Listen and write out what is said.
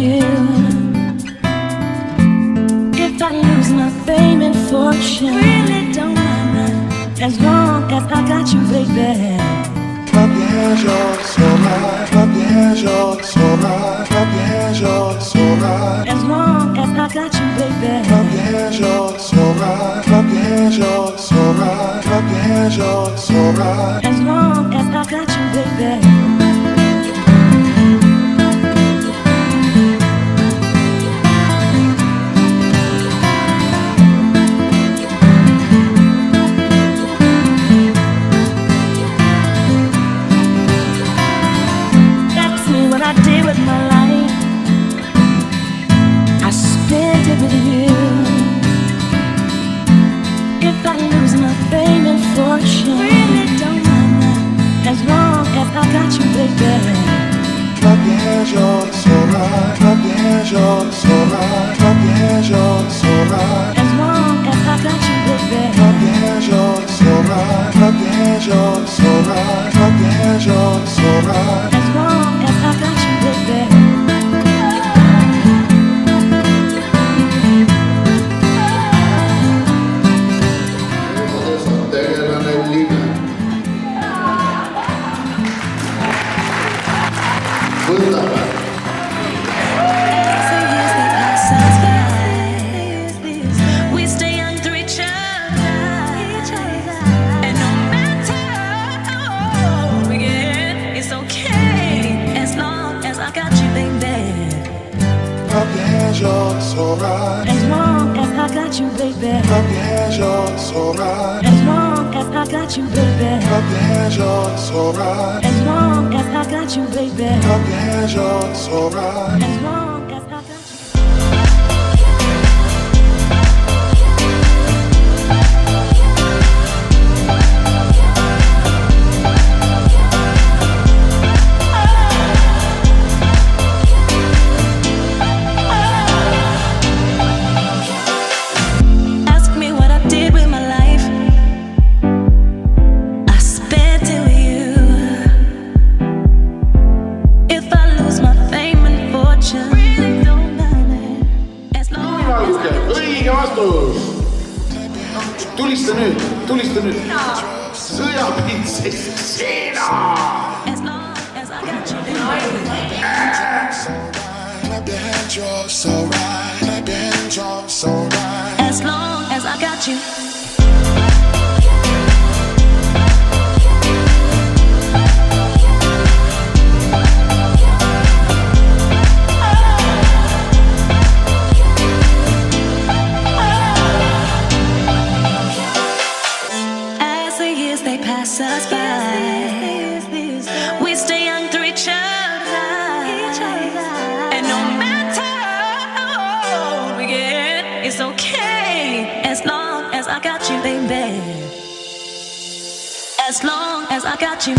you. If I lose my fame and fortune, really don't matter, as long as I got you, baby. Clap your hands, y'all, it's alright. Clap your hands, y'all, it's alright. Clap your hands, y'all, it's alright. As long as I got you, baby. Clap your hands, y'all, it's alright. Clap your hands, y'all, it's alright. Clap your hands, y'all, it's alright. As long as I got you, baby. I did with my life, I spent it with you. If I lose my fame and fortune, really don't matter, as long as I got you, baby. Clap your hands, y'all, it's alright. Clap your hands, y'all, it's alright. Clap your hands, y'all, it's alright. As long as I got you, baby. Clap your hands, y'all, it's alright. Clap your hands, y'all, it's alright. Clap your hands, y'all, it's alright. As long as I got you, baby. We stay young through each other, and no matter how we get, it's okay as long as I got you, baby. Clap your hands, y'all, it's alright. As long as I got you, baby. Clap your hands, y'all, it's alright. As long as I got you, baby. Clap your hands, y'all, it's alright. As long as I got you, baby. Clap your hands, y'all, it's alright. As long as I got you. Ask me what I did with my life. I spent it with you. If I lose my fame and fortune, really don't matter, as long as I got you. Õige vastus. Tulista nüüd. Sõjaprintsess Xena. As long as I got you, Clap your hands, y'all, it's alright. Clap your hands, y'all, it's alright. as long as I got you. As the years they pass us by, we stay young through each other, and no matter how old we get, it's okay as long as I got you, baby. As long as I got you.